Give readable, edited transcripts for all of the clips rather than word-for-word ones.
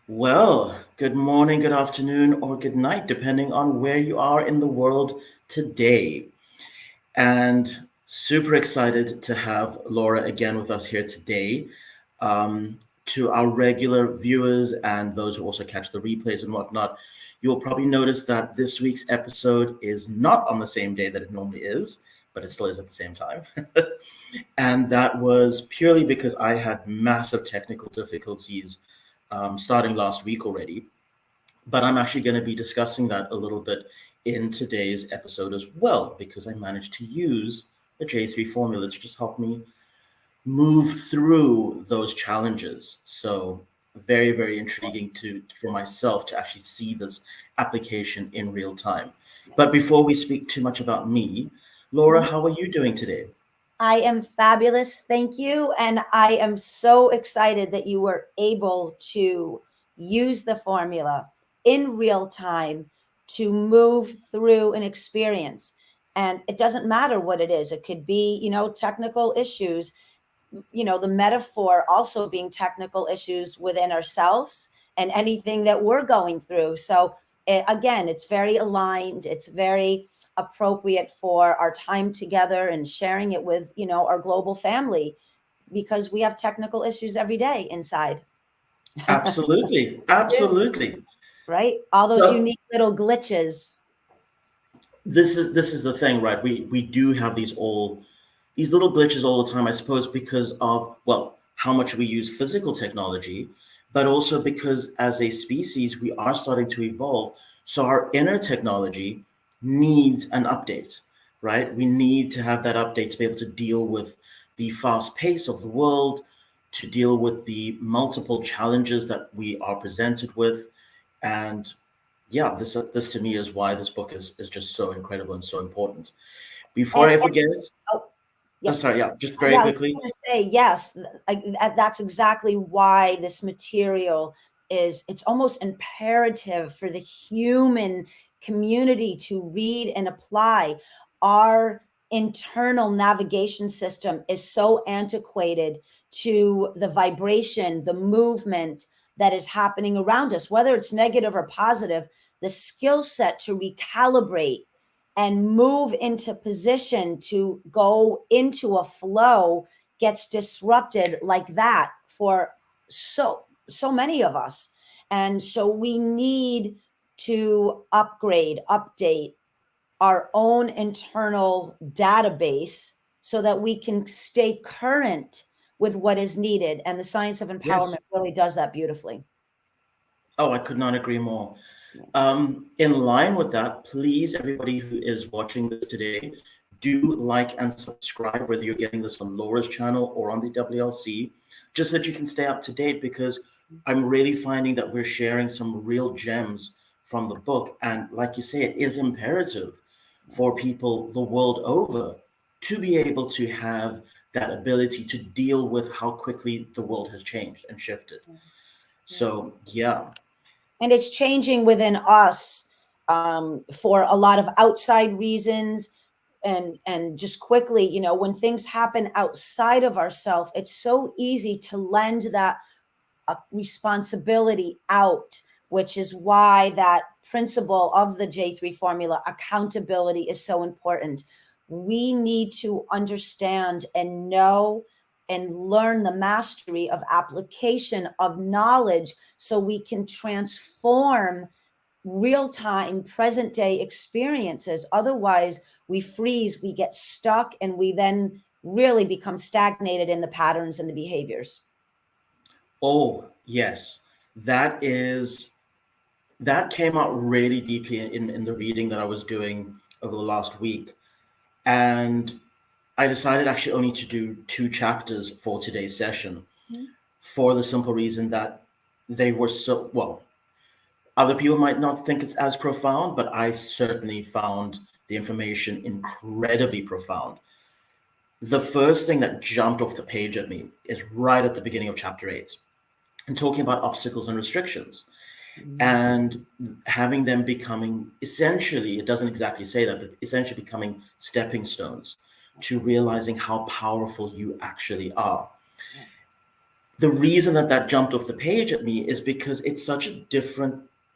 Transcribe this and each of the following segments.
Well, good morning, good afternoon, or good night, depending on where you are in the world today. And super excited to have Laura again with us here today. To our regular viewers and those who also catch the replays and whatnot, you'll probably notice that this week's episode is not on the same day that it normally is, but it still is at the same time. And that was purely because I had massive technical difficulties starting last week already. But I'm actually going to be discussing that a little bit in today's episode as well, because I managed to use the J3 formula to just help me move through those challenges. So very, very intriguing for myself to actually see this application in real time. But before we speak too much about me, Laura, how are you doing today? I am fabulous. Thank you. And I am so excited that you were able to use the formula in real time to move through an experience. And it doesn't matter what it is. It could be, technical issues, the metaphor also being technical issues within ourselves and anything that we're going through. So again, it's very aligned. It's very appropriate for our time together and sharing it with, our global family, because we have technical issues every day inside. Absolutely, Yeah. absolutely. Right? All those So unique little glitches. this is the thing, right? We do have these little glitches all the time, I suppose, because of, well, how much we use physical technology, but also because as a species we are starting to evolve. So our inner technology needs an update, right? We need to have that update to be able to deal with the fast pace of the world, to deal with the multiple challenges that we are presented with. And yeah, this to me is why this book is just so incredible and so important. Before And, I and forget, oh, I'm yeah. sorry, yeah, just very Yeah, I was quickly. going to say, yes, that's exactly why this material it's almost imperative for the human community to read and apply. Our internal navigation system is so antiquated to the vibration, the movement that is happening around us, whether it's negative or positive. The skill set to recalibrate and move into position to go into a flow gets disrupted like that for so many of us. And so we need to upgrade, update our own internal database so that we can stay current with what is needed. And the science of Yes. empowerment really does that beautifully. Oh, I could not agree more. In line with that, please, everybody who is watching this today, do like and subscribe, whether you're getting this on Laura's channel or on the WLC, just so that you can stay up to date, because I'm really finding that we're sharing some real gems from the book. And like you say, it is imperative for people the world over to be able to have that ability to deal with how quickly the world has changed and shifted. So, yeah. And it's changing within us for a lot of outside reasons. And just quickly, when things happen outside of ourselves, it's so easy to lend that responsibility out, which is why that principle of the J3 formula, accountability, is so important. We need to understand and know and learn the mastery of application of knowledge so we can transform real time, present day experiences. Otherwise, we freeze, we get stuck, and we then really become stagnated in the patterns and the behaviors. Oh, yes. That is that came out really deeply in the reading that I was doing over the last week. And I decided actually only to do two chapters for today's session, for the simple reason that they were so, well, other people might not think it's as profound, but I certainly found the information incredibly profound. The first thing that jumped off the page at me is right at the beginning of chapter 8, and talking about obstacles and restrictions, and having them becoming, essentially, it doesn't exactly say that, but essentially becoming stepping stones to realizing how powerful you actually are. the reason that that jumped off the page at me is because it's such a different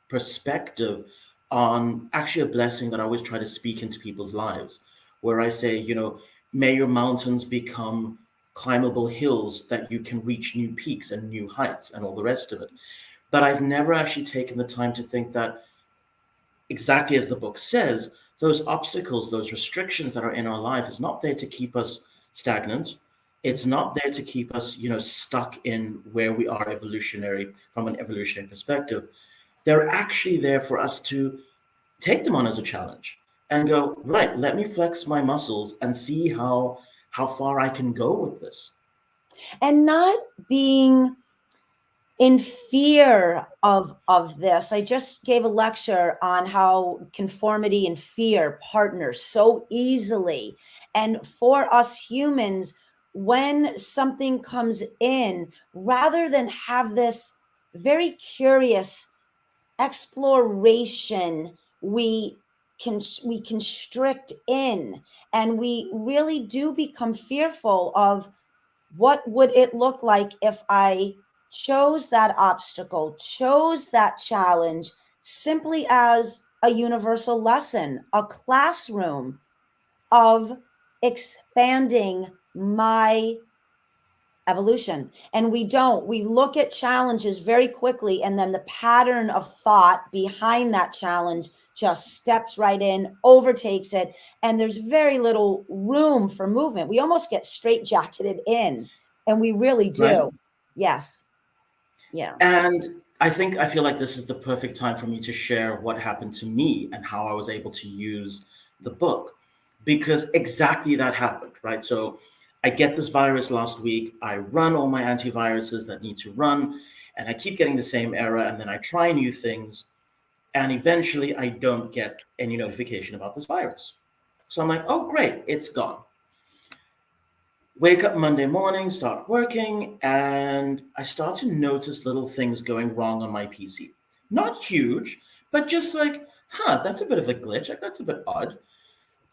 perspective on actually a blessing that I always try to speak into people's lives, where I say, may your mountains become climbable hills that you can reach new peaks and new heights and all the rest of it. But I've never actually taken the time to think that, exactly as the book says, those obstacles, those restrictions that are in our life is not there to keep us stagnant. It's not there to keep us, stuck in where we are evolutionary from an evolutionary perspective. They're actually there for us to take them on as a challenge and go, right, let me flex my muscles and see how far I can go with this. And not being in fear of this. I just gave a lecture on how conformity and fear partner so easily. And for us humans, when something comes in, rather than have this very curious exploration, we constrict in, and we really do become fearful of what would it look like if I chose that obstacle, chose that challenge simply as a universal lesson, a classroom of expanding my evolution. And we look at challenges very quickly, and then the pattern of thought behind that challenge just steps right in, overtakes it, and there's very little room for movement. We almost get straitjacketed in, and we really Right. do. Yes. Yeah. And I feel like this is the perfect time for me to share what happened to me and how I was able to use the book, because exactly that happened, right? So I get this virus last week. I run all my antiviruses that need to run, and I keep getting the same error. And then I try new things, and eventually I don't get any notification about this virus. So I'm like, oh, great, it's gone. Wake up Monday morning, start working, and I start to notice little things going wrong on my PC. Not huge, but just like, that's a bit of a glitch. Like, that's a bit odd.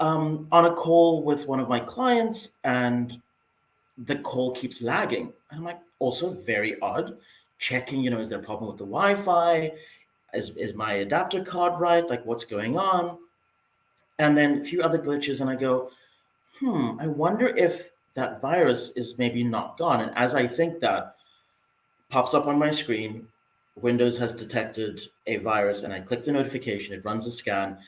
On a call with one of my clients, and the call keeps lagging. And I'm like, also very odd. Checking, is there a problem with the Wi-Fi? Is my adapter card right? Like, what's going on? And then a few other glitches, and I go, I wonder if that virus is maybe not gone. And as I think that, pops up on my screen, Windows has detected a virus, and I click the notification, it runs a scan,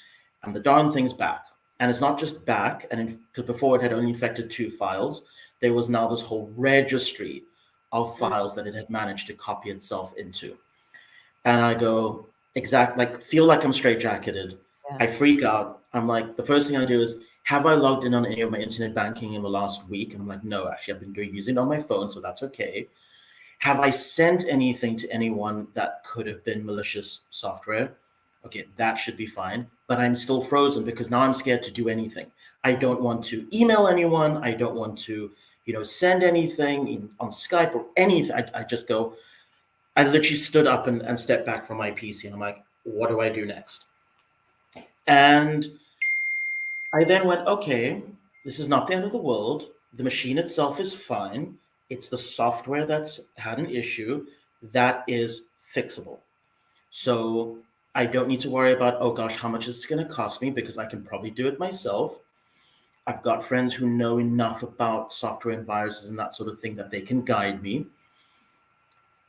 and the darn thing's back. And it's not just back, and because before it had only infected 2 files, there was now this whole registry of files that it had managed to copy itself into. And I go, feel like I'm straitjacketed. Yeah. I freak out. I'm like, the first thing I do is, have I logged in on any of my internet banking in the last week? And I'm like, no, actually, I've been using it on my phone, so that's okay. Have I sent anything to anyone that could have been malicious software? Okay, that should be fine. But I'm still frozen because now I'm scared to do anything. I don't want to email anyone. I don't want to, send anything on Skype or anything. I just go, I literally stood up and stepped back from my PC, and I'm like, what do I do next? And I then went, okay, this is not the end of the world. The machine itself is fine. It's the software that's had an issue that is fixable. So I don't need to worry about, oh gosh, how much is this going to cost me? Because I can probably do it myself. I've got friends who know enough about software and viruses and that sort of thing that they can guide me.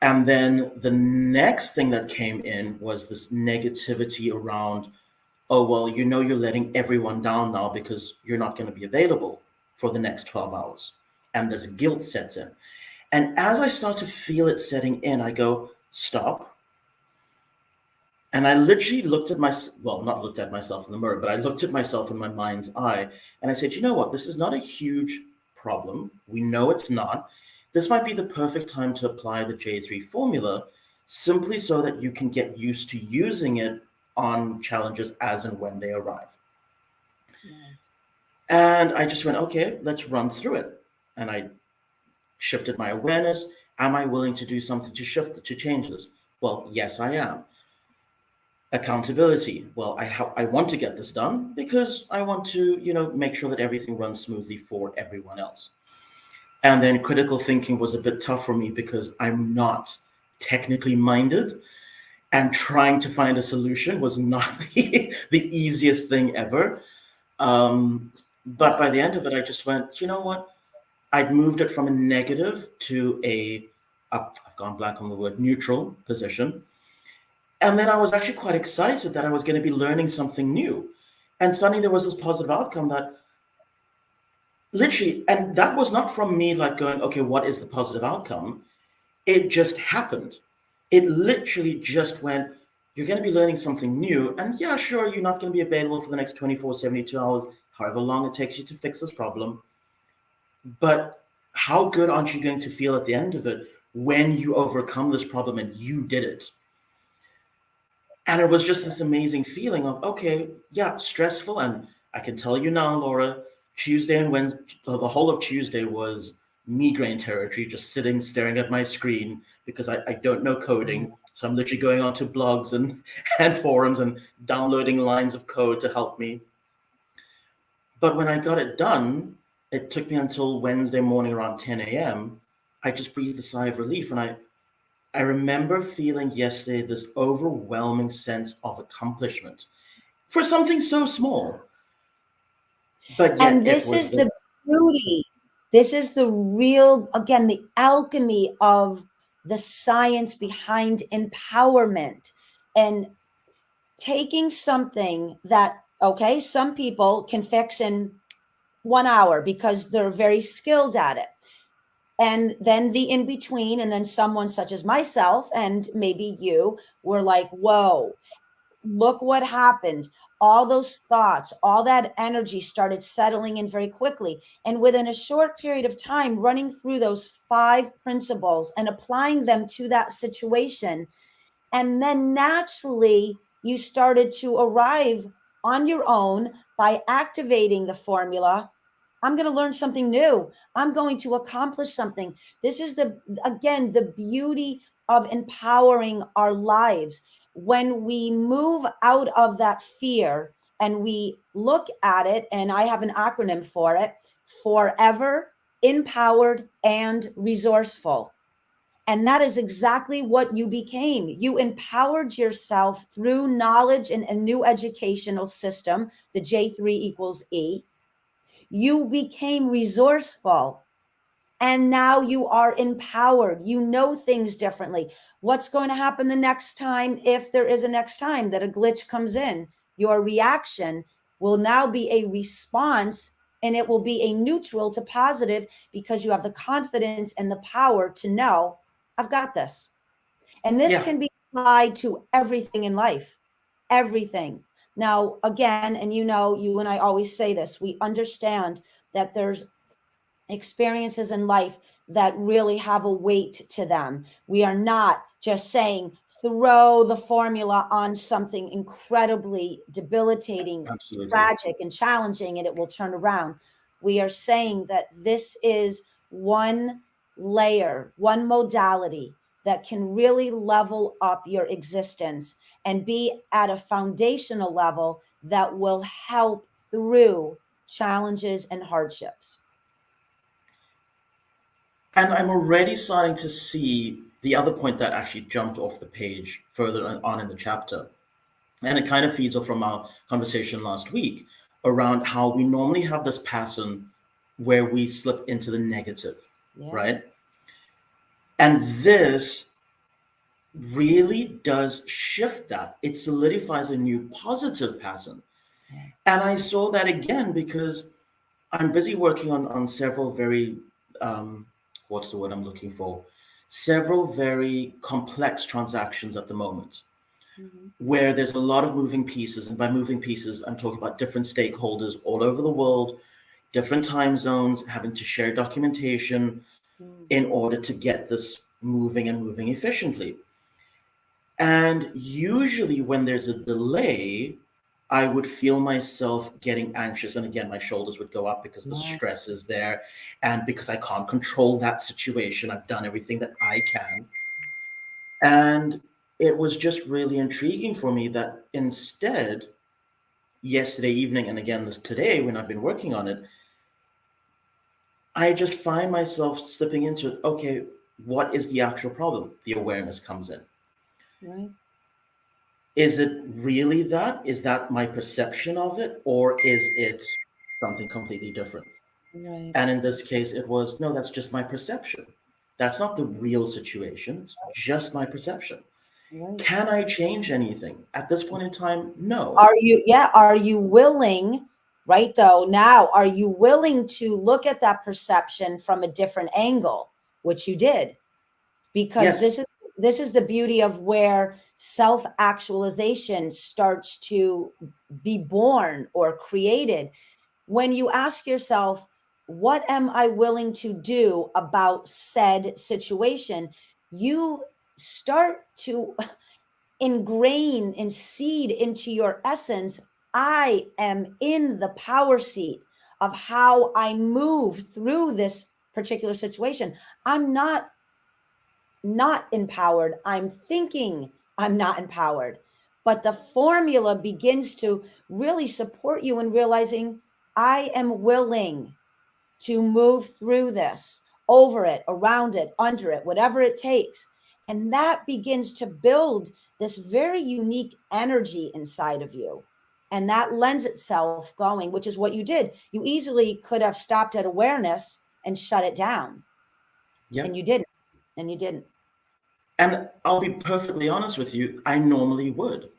And then the next thing that came in was this negativity around, oh, well, you're letting everyone down now because you're not going to be available for the next 12 hours. And this guilt sets in. And as I start to feel it setting in, I go, stop. And I literally not looked at myself in the mirror, but I looked at myself in my mind's eye. And I said, you know what? This is not a huge problem. We know it's not. This might be the perfect time to apply the J3 formula, simply so that you can get used to using it on challenges as and when they arrive. Nice. And I just went, okay, let's run through it. And I shifted my awareness. Am I willing to do something to change this? Well, yes, I am. Accountability. Well, I want to get this done because I want to, make sure that everything runs smoothly for everyone else. And then critical thinking was a bit tough for me because I'm not technically minded, and trying to find a solution was not the easiest thing ever. But by the end of it, I just went, you know what? I'd moved it from a negative to I've gone blank on the word, neutral position. And then I was actually quite excited that I was going to be learning something new. And suddenly there was this positive outcome that literally, and that was not from me like going, okay, what is the positive outcome? It just happened. It literally just went, you're going to be learning something new. And yeah, sure, you're not going to be available for the next 24, 72 hours, however long it takes you to fix this problem. But how good aren't you going to feel at the end of it when you overcome this problem and you did it? And it was just this amazing feeling of, okay, yeah, stressful. And I can tell you now, Laura, Tuesday and Wednesday, the whole of Tuesday was migraine territory, just sitting, staring at my screen because I don't know coding. So I'm literally going onto blogs and forums and downloading lines of code to help me. But when I got it done, it took me until Wednesday morning around 10 a.m. I just breathed a sigh of relief. And I remember feeling yesterday this overwhelming sense of accomplishment for something so small, but And yet it this was is the beauty. This is the real, again, the alchemy of the science behind empowerment and taking something that, okay, some people can fix in 1 hour because they're very skilled at it. And then the in between, and then someone such as myself and maybe you were like, whoa, look what happened. All those thoughts, all that energy started settling in very quickly. And within a short period of time, running through those 5 principles and applying them to that situation. And then naturally, you started to arrive on your own by activating the formula. I'm going to learn something new. I'm going to accomplish something. This is again, the beauty of empowering our lives. When we move out of that fear and we look at it, and I have an acronym for it: forever, empowered, and resourceful. And that is exactly what you became. You empowered yourself through knowledge and a new educational system, the J3 equals E. You became resourceful. And now you are empowered. You know things differently. What's going to happen the next time, if there is a next time that a glitch comes in? Your reaction will now be a response, and it will be a neutral to positive because you have the confidence and the power to know, I've got this. And this yeah, can be applied to everything in life, everything. Now, again, and you know, you and I always say this, we understand that there's experiences in life that really have a weight to them. We are not just saying throw the formula on something incredibly debilitating, absolutely. tragic, and challenging, and it will turn around. We are saying that this is one layer, one modality that can really level up your existence and be at a foundational level that will help through challenges and hardships. And I'm already starting to see the other point that actually jumped off the page further on in the chapter. And it kind of feeds off from our conversation last week around how we normally have this pattern where we slip into the negative, Yeah. right? And this really does shift that. It solidifies a new positive pattern. And I saw that again because I'm busy working on several very, what's the word I'm looking for? Several very complex transactions at the moment, Mhm. where there's a lot of moving pieces. And by moving pieces, I'm talking about different stakeholders all over the world, different time zones, having to share documentation Mm. in order to get this moving and moving efficiently. And usually, when there's a delay, I would feel myself getting anxious. And again, my shoulders would go up because the Yeah. stress is there. And because I can't control that situation, I've done everything that I can. And it was just really intriguing for me that instead, yesterday evening, and again, this today, when I've been working on it, I just find myself slipping into it. Okay, what is the actual problem? The awareness comes in. Right. Is it really that? Is that my perception of it? Or is it something completely different? Right. And in this case, it was no, that's just my perception. That's not the real situation. It's just my perception. Right. Can I change anything? At this point in time, no. Are you willing, right though, now, are you willing to look at that perception from a different angle, which you did? Because Yes. this is the beauty of where self-actualization starts to be born or created. When you ask yourself, what am I willing to do about said situation? You start to ingrain and seed into your essence, I am in the power seat of how I move through this particular situation. I'm not empowered. I'm thinking I'm not empowered. But the formula begins to really support you in realizing I am willing to move through this, over it, around it, under it, whatever it takes. And that begins to build this very unique energy inside of you. And that lends itself going, which is what you did. You easily could have stopped at awareness and shut it down. And Yep. you didn't. And you didn't. And I'll be perfectly honest with you, I normally would. I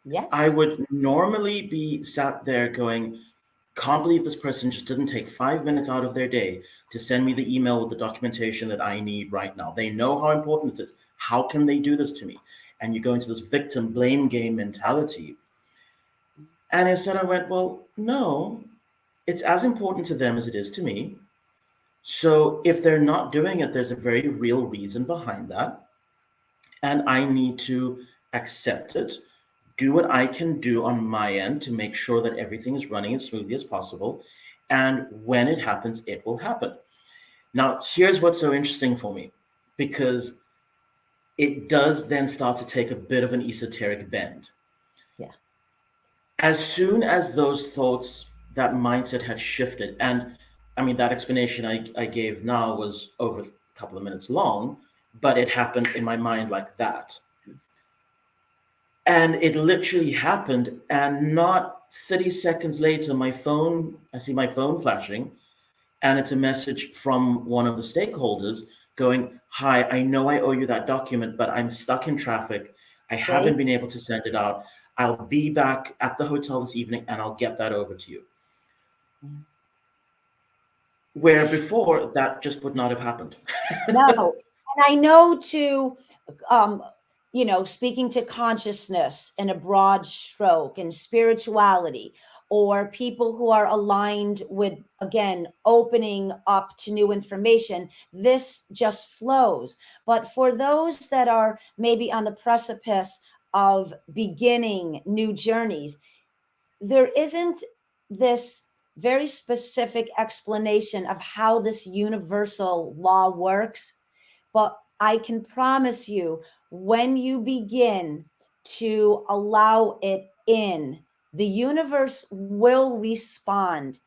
Yes. would normally be sat there going, can't believe this person just didn't take 5 minutes out of their day to send me the email with the documentation that I need right now. They know how important this is. How can they do this to me? And you go into this victim blame game mentality. And instead I went, well, no, it's as important to them as it is to me. So if they're not doing it, there's a very real reason behind that. And I need to accept it, do what I can do on my end to make sure that everything is running as smoothly as possible. And when it happens, it will happen. Now, here's what's so interesting for me, because it does then start to take a bit of an esoteric bend. Yeah. As soon as those thoughts, that mindset had shifted, and I mean, that explanation I gave now was over a couple of minutes long, but it happened in my mind like that. And it literally happened. And not 30 seconds later, I see my phone flashing, and it's a message from one of the stakeholders going, hi, I know I owe you that document, but I'm stuck in traffic. I Okay. haven't been able to send it out. I'll be back at the hotel this evening and I'll get that over to you. Yeah. Where before that just would not have happened. No. And I know to, um, speaking to consciousness in a broad stroke and spirituality, or people who are aligned with, again, opening up to new information, this just flows. But for those that are maybe on the precipice of beginning new journeys, there isn't this very specific explanation of how this universal law works. But I can promise you, when you begin to allow it in, the universe will respond.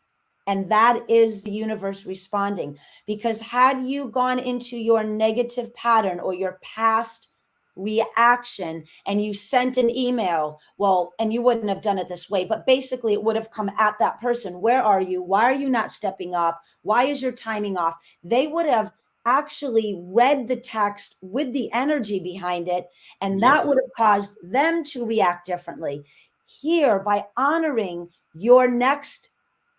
And that is the universe responding. Because had you gone into your negative pattern or your past reaction and you sent an email, well, and you wouldn't have done it this way, but basically it would have come at that person. Where are you? Why are you not stepping up? Why is your timing off? They would have actually read the text with the energy behind it, and that Yep. would have caused them to react differently. Here, by honoring your next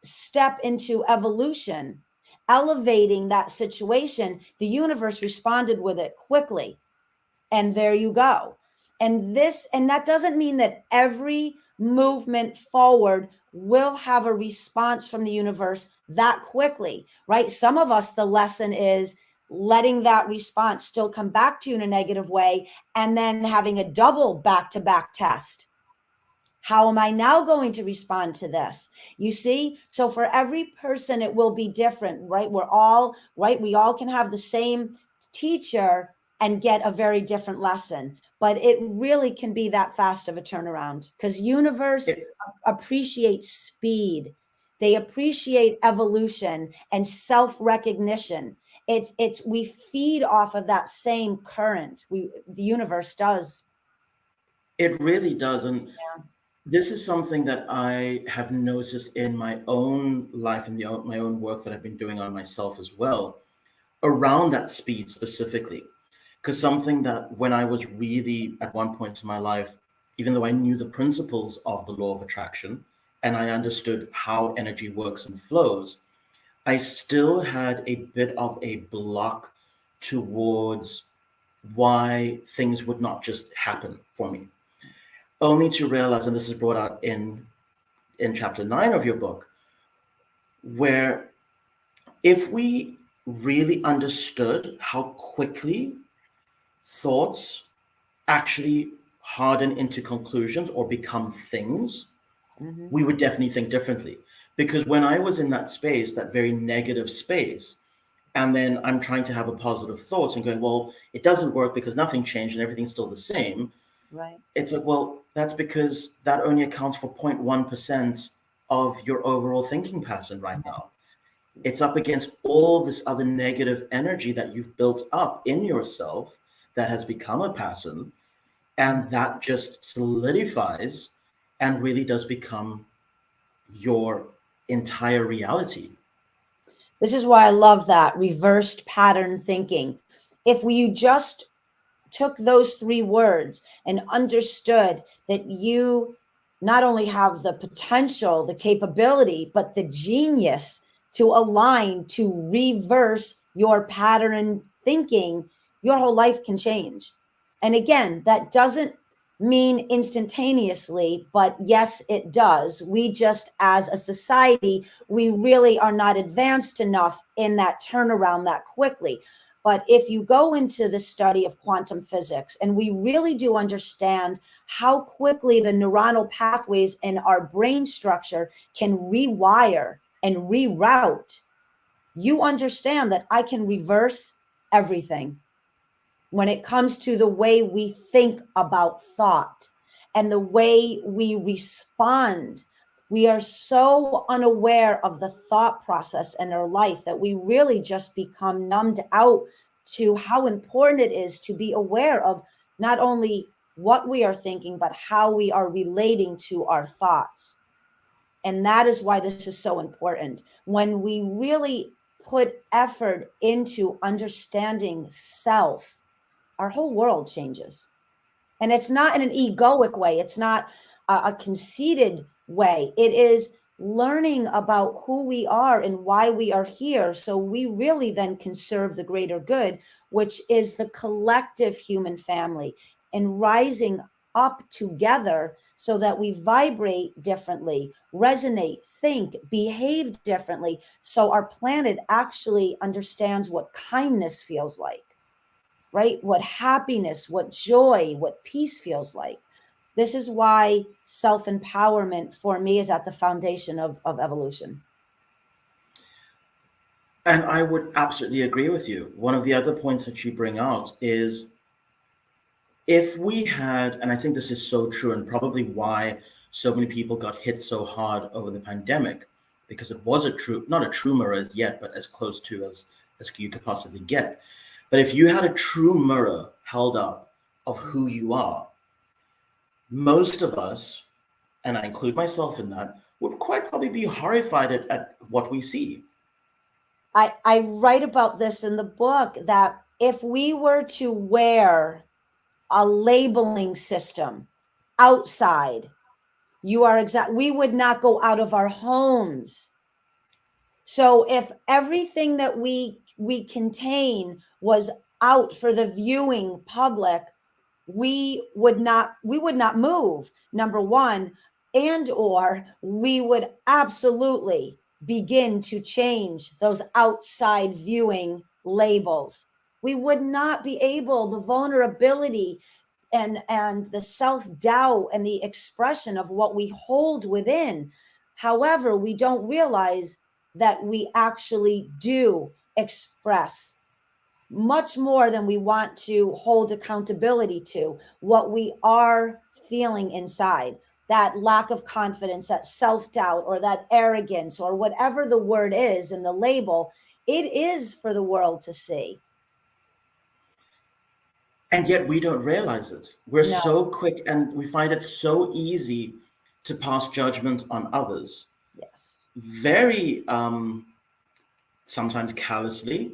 step into evolution, elevating that situation, the universe responded with it quickly. And there you go. And that doesn't mean that every movement forward will have a response from the universe that quickly, right? Some of us, the lesson is letting that response still come back to you in a negative way, and then having a double back to back test. How am I now going to respond to this? You see? So for every person, it will be different, right? We're all, right? We all can have the same teacher and get a very different lesson, but it really can be that fast of a turnaround because universe It, appreciates speed. They appreciate evolution and self-recognition. It's we feed off of that same current. The universe does. It really does. And Yeah. this is something that I have noticed in my own life and my own work that I've been doing on myself as well, around that speed specifically. Because something that when I was really at one point in my life, even though I knew the principles of the law of attraction and I understood how energy works and flows, I still had a bit of a block towards why things would not just happen for me. Only to realize, and this is brought out in chapter 9 of your book, where if we really understood how quickly thoughts actually harden into conclusions or become things, Hmm. we would definitely think differently. Because when I was in that space, that very negative space, and then I'm trying to have a positive thought and going, well, it doesn't work because nothing changed and everything's still the same. Right. It's like, well, that's because that only accounts for 0.1% of your overall thinking pattern right now. It's up against all this other negative energy that you've built up in yourself that has become a pattern. And that just solidifies and really does become your entire reality. This is why I love that reversed pattern thinking. If you just took those three words and understood that you not only have the potential, the capability, but the genius to align, to reverse your pattern thinking, your whole life can change. And again, that doesn't mean instantaneously, but yes, it does. We just, as a society, we really are not advanced enough in that turnaround that quickly. But if you go into the study of quantum physics, and we really do understand how quickly the neuronal pathways in our brain structure can rewire and reroute, you understand that I can reverse everything when it comes to the way we think about thought and the way we respond. We are so unaware of the thought process in our life that we really just become numbed out to how important it is to be aware of not only what we are thinking, but how we are relating to our thoughts. And that is why this is so important. When we really put effort into understanding self, our whole world changes. And it's not in an egoic way. It's not a conceited way. It is learning about who we are and why we are here. So we really then can serve the greater good, which is the collective human family, and rising up together so that we vibrate differently, resonate, think, behave differently. So our planet actually understands what kindness feels like, right? What happiness, what joy, what peace feels like. This is why self-empowerment for me is at the foundation of evolution. And I would absolutely agree with you. One of the other points that you bring out is if we had, and I think this is so true, and probably why so many people got hit so hard over the pandemic, because it was a true, not a true mirror as yet, but as close to as you could possibly get. But if you had a true mirror held up of who you are, most of us, and I include myself in that, would quite probably be horrified at what we see. I write about this in the book that if we were to wear a labeling system outside, we would not go out of our homes. So if everything that we contain was out for the viewing public, we would not move, number one, and or we would absolutely begin to change those outside viewing labels. We would not be able, the vulnerability and the self-doubt and the expression of what we hold within. However, we don't realize that we actually do express much more than we want to hold accountability to what we are feeling inside. that lack of confidence, that self-doubt, or that arrogance, or whatever the word is in the label, it is for the world to see. And yet we don't realize it. We're No. so quick and we find it so easy to pass judgment on others. Yes. Very sometimes callously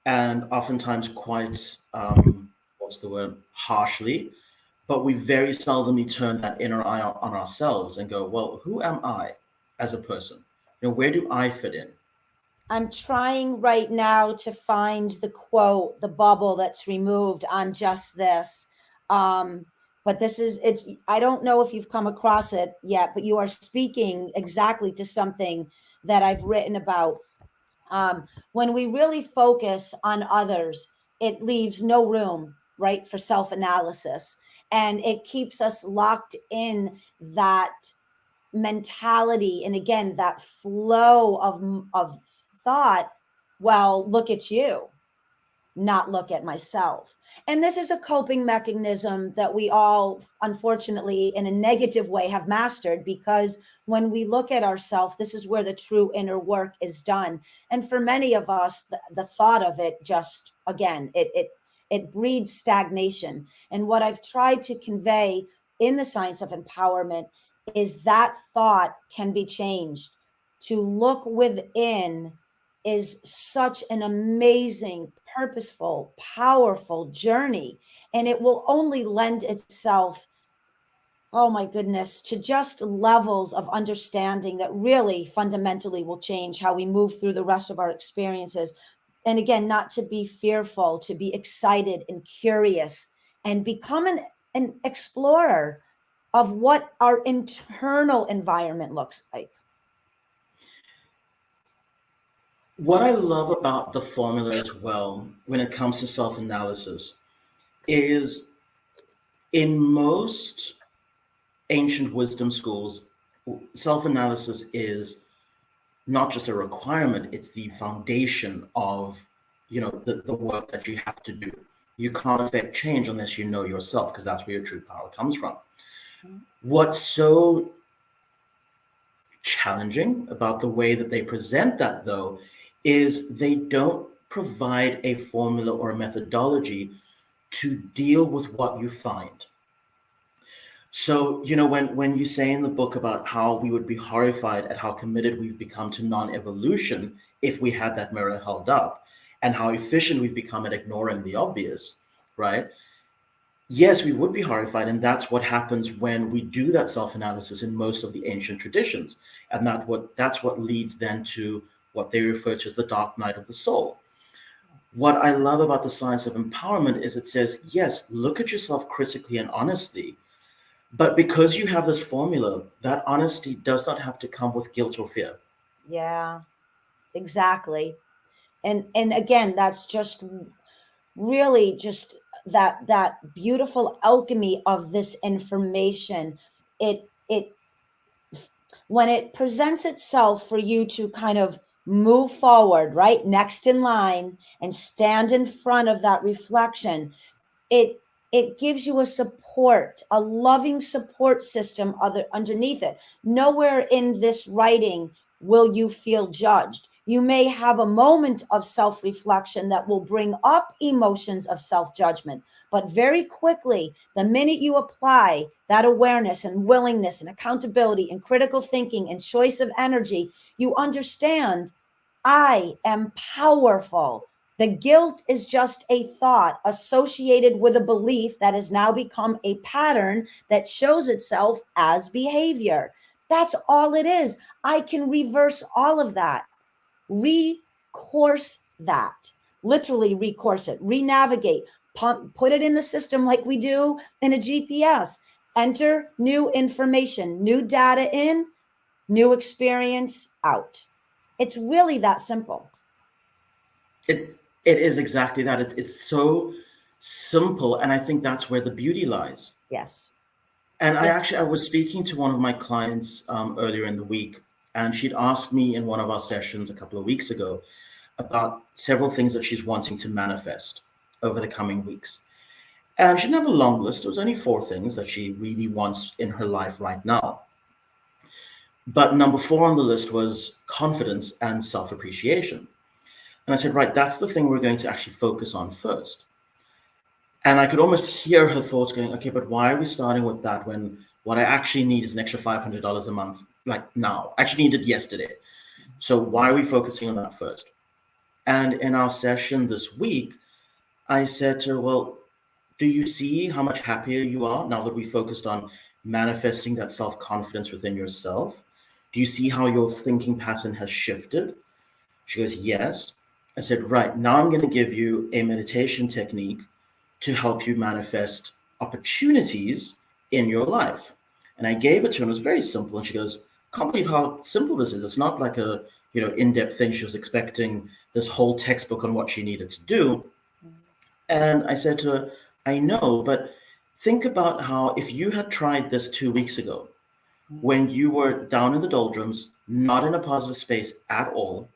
and oftentimes quite what's the word, harshly, but we very seldomly turn that inner eye on ourselves and go, well, who am I as a person? Where do I fit in? I'm trying right now to find the quote, the bubble that's removed on just this. But I don't know if you've come across it yet, but you are speaking exactly to something that I've written about. When we really focus on others, it leaves no room, right, for self-analysis. And it keeps us locked in that mentality, and again, that flow of thought. Well, look at you, not look at myself. And this is a coping mechanism that we all, unfortunately, in a negative way, have mastered, because when we look at ourselves, this is where the true inner work is done. And for many of us, the thought of it just, again, it breeds stagnation. And what I've tried to convey in the science of empowerment is that thought can be changed. To look within is such an amazing, purposeful, powerful journey. And it will only lend itself, oh my goodness, to just levels of understanding that really fundamentally will change how we move through the rest of our experiences. And again, not to be fearful, to be excited and curious, and become an explorer of what our internal environment looks like. What I love about the formula as well, when it comes to self-analysis, is in most ancient wisdom schools, self-analysis is not just a requirement, it's the foundation of, the work that you have to do. You can't affect change unless you know yourself, because that's where your true power comes from. What's so challenging about the way that they present that, though, is they don't provide a formula or a methodology to deal with what you find. So, when you say in the book about how we would be horrified at how committed we've become to non-evolution if we had that mirror held up, and how efficient we've become at ignoring the obvious, right? Yes, we would be horrified, and that's what happens when we do that self-analysis in most of the ancient traditions. And that's what leads then to what they refer to as the dark night of the soul. What I love about the science of empowerment is it says, yes, look at yourself critically and honestly, but because you have this formula, that honesty does not have to come with guilt or fear. Yeah, exactly. And again, that's just really just that beautiful alchemy of this information. It when it presents itself for you to kind of move forward, right, next in line, and stand in front of that reflection, it gives you a support, a loving support system underneath it. Nowhere in this writing will you feel judged. You may have a moment of self-reflection that will bring up emotions of self-judgment, but very quickly, the minute you apply that awareness and willingness and accountability and critical thinking and choice of energy, you understand, I am powerful. The guilt is just a thought associated with a belief that has now become a pattern that shows itself as behavior. That's all it is. I can reverse all of that, recourse that, literally recourse it, renavigate, put it in the system like we do in a GPS. Enter new information, new data in, new experience out. It's really that simple. It is exactly that. It's so simple, and I think that's where the beauty lies. Yes. And Yeah. I was speaking to one of my clients earlier in the week, and she'd asked me in one of our sessions a couple of weeks ago about several things that she's wanting to manifest over the coming weeks. And she didn't have a long list. It was only 4 things that she really wants in her life right now. But number 4 on the list was confidence and self appreciation. And I said, right, that's the thing we're going to actually focus on first. And I could almost hear her thoughts going, okay, but why are we starting with that when what I actually need is an extra $500 a month, like now? I actually need it yesterday. So why are we focusing on that first? And in our session this week, I said to her, well, do you see how much happier you are now that we focused on manifesting that self confidence within yourself? Do you see how your thinking pattern has shifted? She goes, yes. I said, right, now I'm going to give you a meditation technique to help you manifest opportunities in your life. And I gave it to her, and it was very simple. And she goes, can't believe how simple this is. It's not like a in-depth thing. She was expecting this whole textbook on what she needed to do. And I said to her, I know, but think about how if you had tried this 2 weeks ago, when you were down in the doldrums, not in a positive space at all,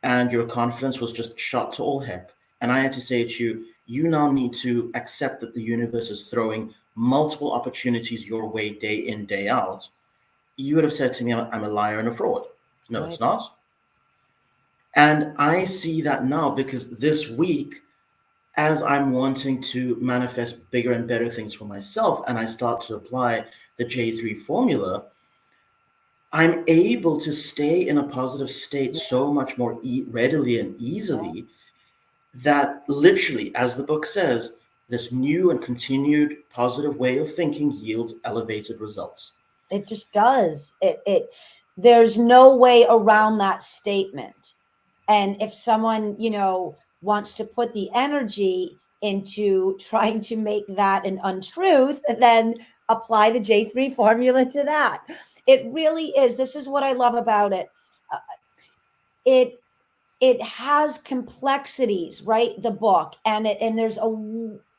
and your confidence was just shot to all heck, and I had to say to you, you now need to accept that the universe is throwing multiple opportunities your way day in, day out, you would have said to me, I'm a liar and a fraud. No, it's Right. not. And I see that now because this week, as I'm wanting to manifest bigger and better things for myself, and I start to apply the J3 formula, I'm able to stay in a positive state Yeah. so much more readily and Yeah. easily that literally, as the book says, this new and continued positive way of thinking yields elevated results. It just does. There's no way around that statement. And if someone, wants to put the energy into trying to make that an untruth, then apply the J3 formula to that. It really is. This is what I love about it. Uh, it it has complexities, right? The book, and there's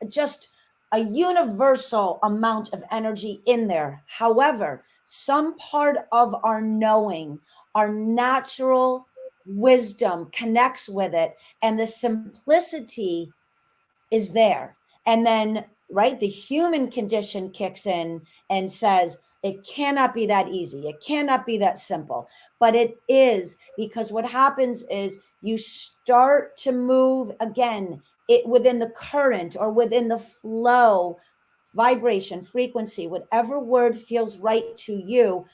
just a universal amount of energy in there. However, some part of our knowing, our natural wisdom connects with it, and the simplicity is there. And then, right, the human condition kicks in and says, it cannot be that easy. It cannot be that simple. But it is, because what happens is you start to move again it within the current or within the flow, vibration, frequency, whatever word feels right to you,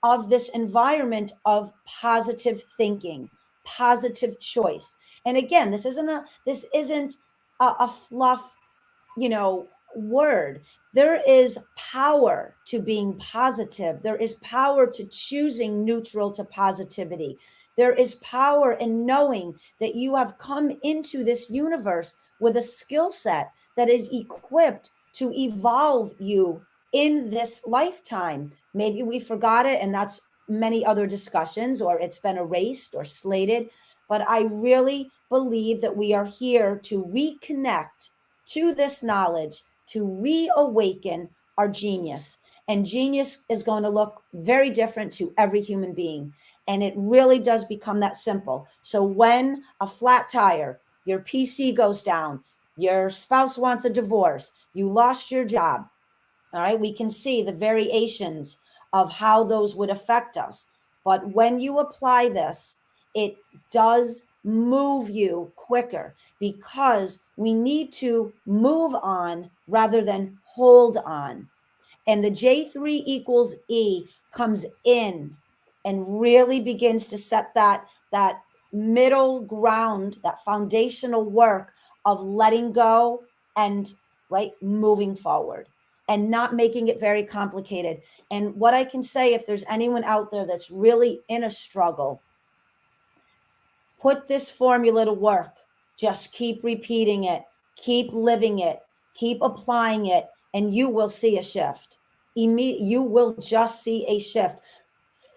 of this environment of positive thinking, positive choice. And again, this isn't a fluff, word. There is power to being positive. There is power to choosing neutral to positivity. There is power in knowing that you have come into this universe with a skill set that is equipped to evolve you in this lifetime. Maybe we forgot it, and that's many other discussions, or it's been erased or slated. But I really believe that we are here to reconnect to this knowledge, to reawaken our genius. And genius is going to look very different to every human being. And it really does become that simple. So when a flat tire, your PC goes down, your spouse wants a divorce, you lost your job, all right, we can see the variations of how those would affect us. But when you apply this, it does move you quicker, because we need to move on rather than hold on. And the J3 equals E comes in and really begins to set that middle ground, that foundational work of letting go and right moving forward, and not making it very complicated. And what I can say, if there's anyone out there that's really in a struggle, put this formula to work. Just keep repeating it, keep living it, keep applying it, and you will see a shift. You will just see a shift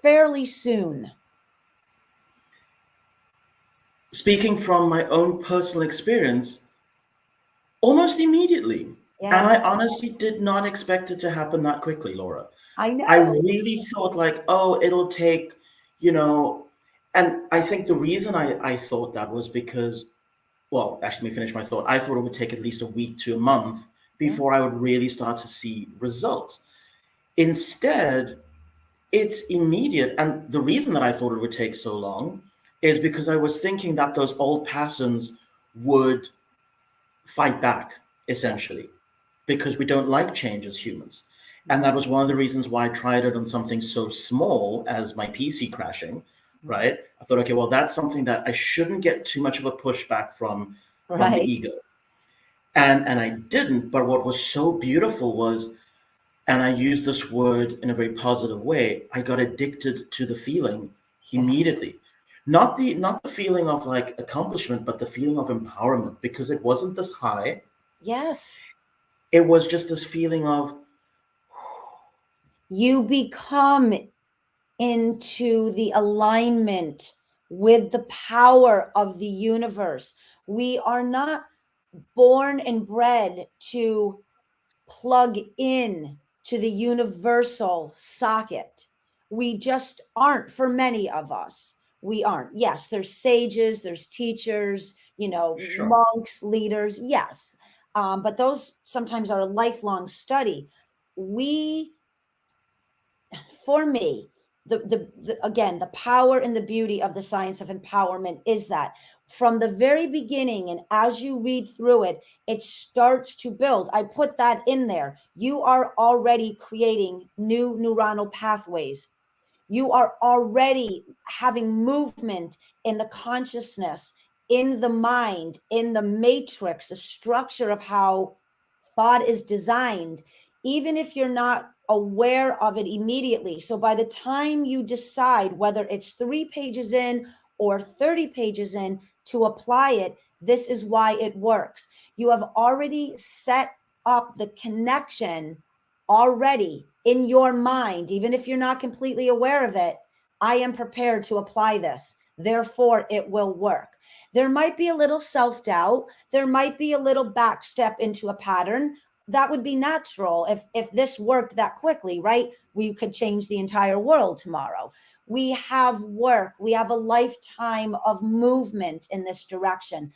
fairly soon. Speaking from my own personal experience, almost immediately. And Yeah, I honestly did not expect it to happen that quickly, Laura. I I know. really thought like, oh, it'll take, you know, and I think the reason I thought that was because, well, actually, let me finish my thought. I thought it would take at least a week to a month Yeah. before I would really start to see results. Instead, it's immediate. And the reason that I thought it would take so long is because I was thinking that those old patterns would fight back, Yeah. essentially, because we don't like change as humans. And that was one of the reasons why I tried it on something so small as my PC crashing, right? I thought, okay, well, that's something that I shouldn't get too much of a pushback from the Right. ego. And I didn't. But what was so beautiful was, and I use this word in a very positive way, I got addicted to the feeling Yeah. immediately. Not the feeling of like accomplishment, but the feeling of empowerment, because it wasn't this high. Yes. It was just this feeling of, You become into the alignment with the power of the universe. We are not born and bred to plug in to the universal socket. We just aren't, for many of us. We aren't. Yes, there's sages, there's teachers, sure. monks, leaders. Yes. But those sometimes are a lifelong study. We, for me, again, the power and the beauty of the science of empowerment is that from the very beginning, and as you read through it, it starts to build. I put that in there. You are already creating new neuronal pathways. You are already having movement in the consciousness, in the mind, in the matrix, the structure of how thought is designed, even if you're not aware of it immediately. So by the time you decide whether it's 3 pages in or 30 pages in to apply it, this is why it works. You have already set up the connection already in your mind, even if you're not completely aware of it. I am prepared to apply this. Therefore, it will work. There might be a little self doubt. There might be a little back step into a pattern. That would be natural. If this worked that quickly, right? We could change the entire world tomorrow. We have work. We have a lifetime of movement in this direction.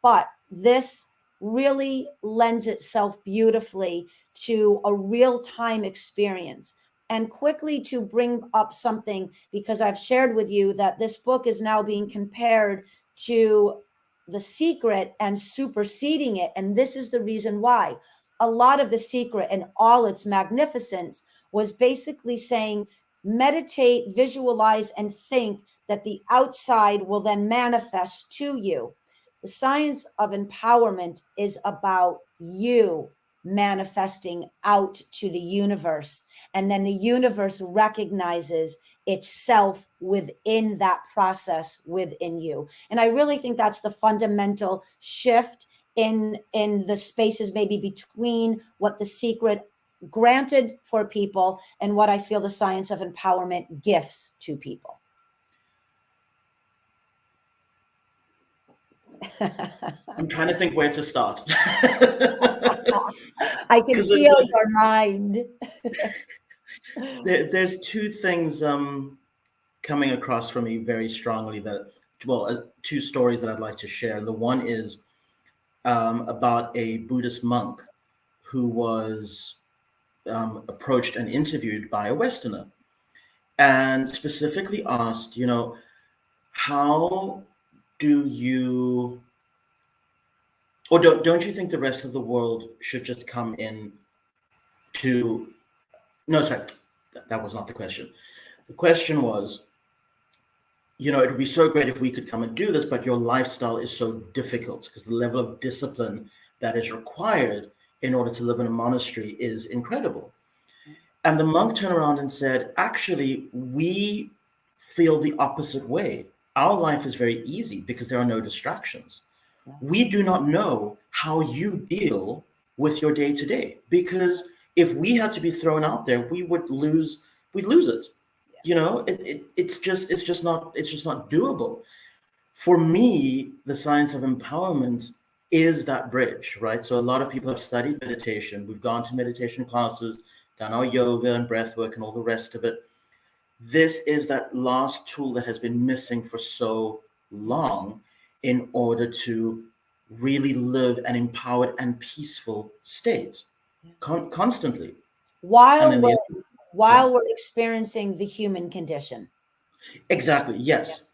But this really lends itself beautifully to a real time experience. And quickly to bring up something, because I've shared with you that this book is now being compared to The Secret and superseding it. And this is the reason why. A lot of The Secret and all its magnificence was basically saying, meditate, visualize, and think that the outside will then manifest to you. The science of empowerment is about you manifesting out to the universe. And then the universe recognizes itself within that process within you. And I really think that's the fundamental shift in the spaces maybe between what The Secret granted for people and what I feel the science of empowerment gifts to people. I'm trying to think where to start. I can Because feel your mind. there's two things coming across for me very strongly that, well, two stories that I'd like to share. And the one is about a Buddhist monk who was approached and interviewed by a Westerner and specifically asked, how do you, or don't you think the rest of the world should just come in to, no, sorry, that was not the question. The question was, it would be so great if we could come and do this, but your lifestyle is so difficult because the level of discipline that is required in order to live in a monastery is incredible. And the monk turned around and said, actually, we feel the opposite way. Our life is very easy because there are no distractions. We do not know how you deal with your day to day, because if we had to be thrown out there, we'd lose it. It's just not doable. For me, the science of empowerment is that bridge, right? So a lot of people have studied meditation. We've gone to meditation classes, done our yoga and breath work and all the rest of it. This is that last tool that has been missing for so long in order to really live an empowered and peaceful state constantly. And while then the we're yeah, while we're experiencing the human condition. exactly, Yeah. yes.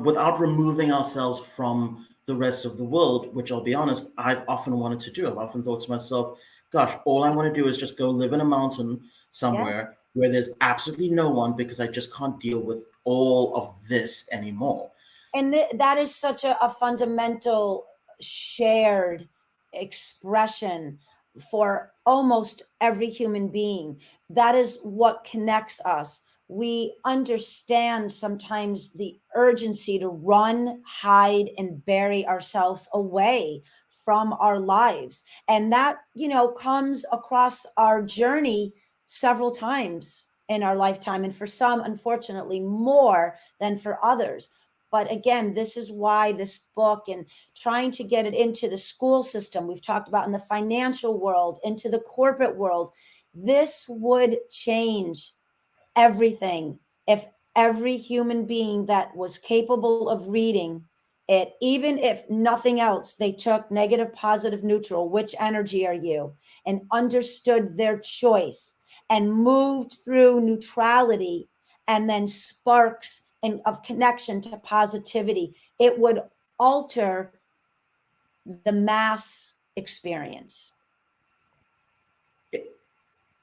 Without removing ourselves from the rest of the world, which I'll be honest, I've often wanted to do. I've often thought to myself, gosh, all I want to do is just go live in a mountain Yes. somewhere where there's absolutely no one because I just can't deal with all of this anymore. And that is such a fundamental shared expression for almost every human being. That is what connects us. We understand sometimes the urgency to run, hide, and bury ourselves away from our lives. And that, comes across our journey several times in our lifetime. And for some, unfortunately, more than for others. But again, this is why this book and trying to get it into the school system, we've talked about in the financial world, into the corporate world, this would change everything if every human being that was capable of reading it, even if nothing else, they took negative, positive, neutral, which energy are you, and understood their choice and moved through neutrality and then sparks and of connection to positivity, it would alter the mass experience.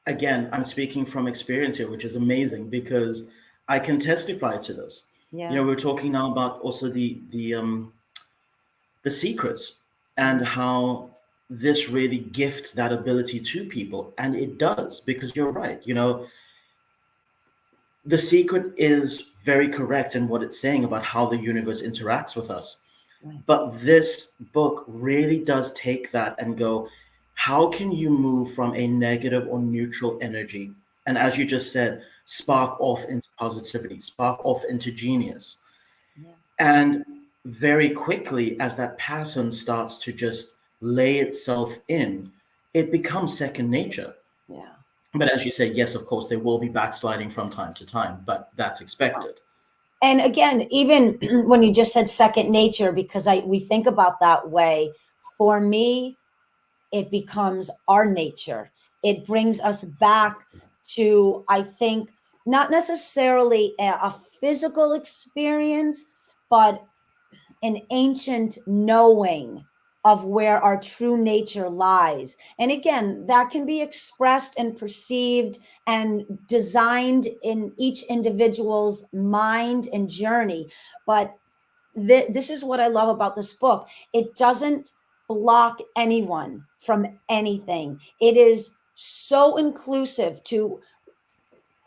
Again, I'm speaking from experience here, which is amazing because I can testify to this. Yeah. We're talking now about also the secrets and how this really gifts that ability to people, and it does, because you're right. The secret is very correct in what it's saying about how the universe interacts with us. Right. But this book really does take that and go, how can you move from a negative or neutral energy? And as you just said, spark off into positivity, spark off into genius. Yeah. And very quickly, as that pattern starts to just lay itself in, it becomes second nature. Yeah. But as you say, yes, of course, there will be backsliding from time to time, but that's expected. And again, even when you just said second nature, because we think about that way, for me, it becomes our nature. It brings us back to, I think, not necessarily a physical experience, but an ancient knowing of where our true nature lies. And again, that can be expressed and perceived and designed in each individual's mind and journey. But this is what I love about this book. It doesn't block anyone from anything. It is so inclusive to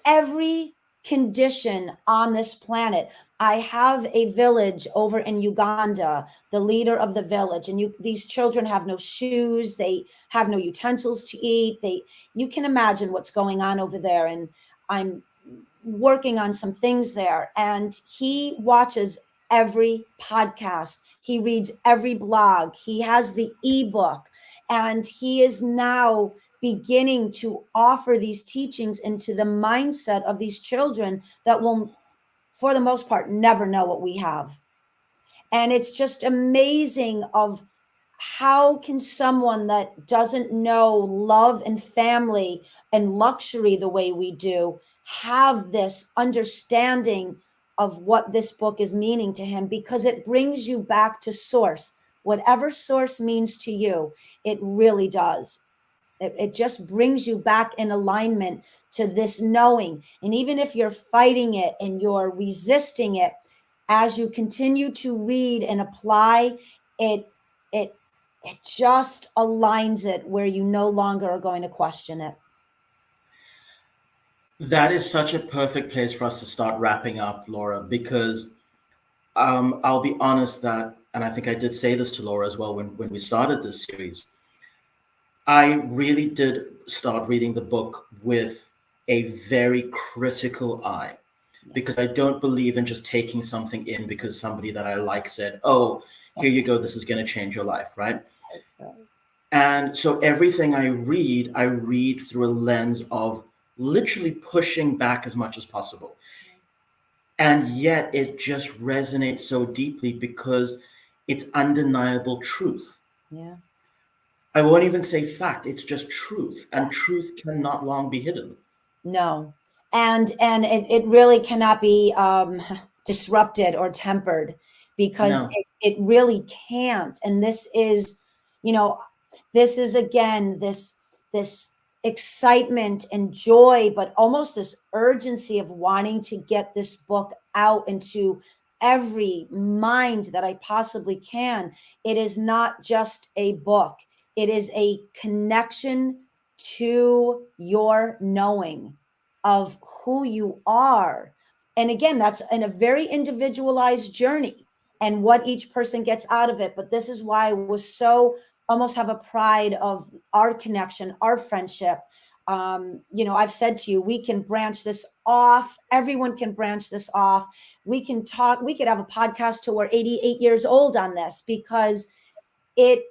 every condition on this planet. I have a village over in Uganda, the leader of the village, and these children have no shoes, they have no utensils to eat. You can imagine what's going on over there. And I'm working on some things there. And he watches every podcast, he reads every blog, he has the ebook, and he is now beginning to offer these teachings into the mindset of these children that will, for the most part, never know what we have. And it's just amazing of how can someone that doesn't know love and family and luxury the way we do have this understanding of what this book is meaning to him, because it brings you back to source. Whatever source means to you, it really does. It just brings you back in alignment to this knowing. And even if you're fighting it and you're resisting it, as you continue to read and apply it, it it just aligns it where you no longer are going to question it. That is such a perfect place for us to start wrapping up, Laura, because I'll be honest that, and I think I did say this to Laura as well when we started this series, I really did start reading the book with a very critical eye, because I don't believe in just taking something in because somebody that I like said, oh, here you go, this is going to change your life, right? And so everything I read through a lens of literally pushing back as much as possible. And yet it just resonates so deeply because It's undeniable truth. Yeah. I won't even say fact, it's just truth. And truth cannot long be hidden. No. And it really cannot be disrupted or tempered, because No. it really can't. And this is, you know, this is again this excitement and joy, but almost this urgency of wanting to get this book out into every mind that I possibly can. It is not just a book, it is a connection to your knowing of who you are. And again, that's in a very individualized journey and what each person gets out of it. But this is why we're so almost have a pride of our connection, our friendship. I've said to you, we can branch this off. Everyone can branch this off. We can talk, we could have a podcast till we're 88 years old on this, because it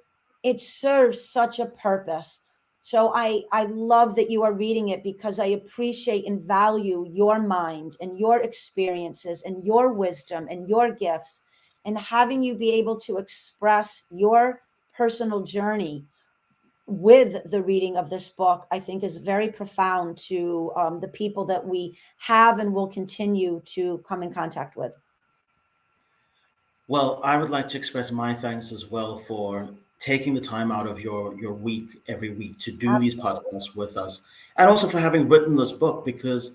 it serves such a purpose. So I love that you are reading it, because I appreciate and value your mind and your experiences and your wisdom and your gifts, and having you be able to express your personal journey with the reading of this book, I think is very profound to the people that we have and will continue to come in contact with. Well, I would like to express my thanks as well for taking the time out of your week every week to do these Absolutely. podcasts with us, and also for having written this book, because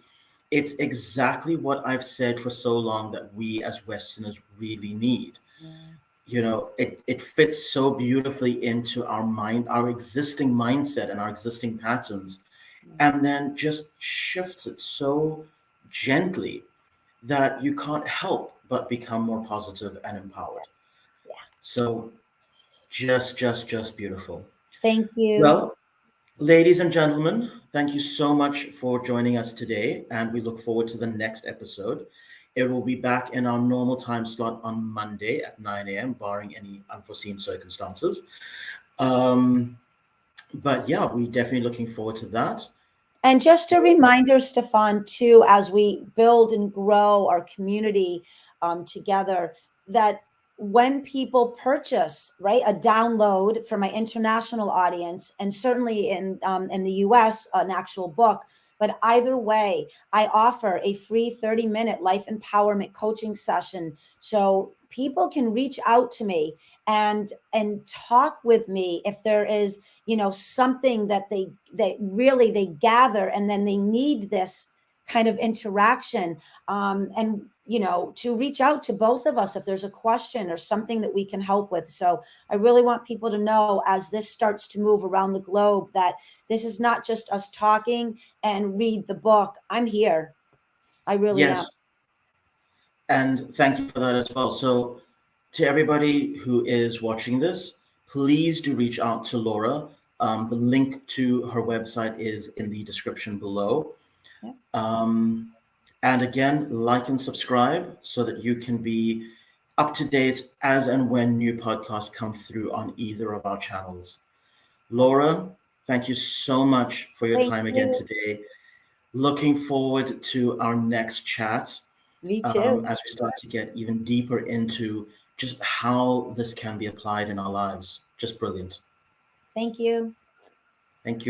it's exactly what I've said for so long that we as Westerners really need. Yeah. It fits so beautifully into our mind, our existing mindset and our existing patterns, and then just shifts it so gently that you can't help but become more positive and empowered. Yeah. So just beautiful. Thank you. Well, ladies and gentlemen, thank you so much for joining us today, and we look forward to the next episode. It will be back in our normal time slot on Monday at 9 a.m., barring any unforeseen circumstances. Um, but yeah, we're definitely looking forward to that. And just a reminder, Stefan, too, as we build and grow our community together, that when people purchase, right, a download for my international audience, and certainly in the US, an actual book, but either way, I offer a free 30-minute life empowerment coaching session. So people can reach out to me and talk with me if there is, something that really they gather, and then they need this kind of interaction, and to reach out to both of us if there's a question or something that we can help with. So I really want people to know, as this starts to move around the globe, that this is not just us talking and read the book. I'm here. I really am. Yes, and thank you for that as well. So, to everybody who is watching this, please do reach out to Laura. The link to her website is in the description below. Yeah. Um, and again, like and subscribe so that you can be up to date as and when new podcasts come through on either of our channels. Laura, thank you so much for your Thank time again you. today. Looking forward to our next chat, Me too. as we start to get even deeper into just how this can be applied in our lives. Just brilliant. Thank you. Thank you.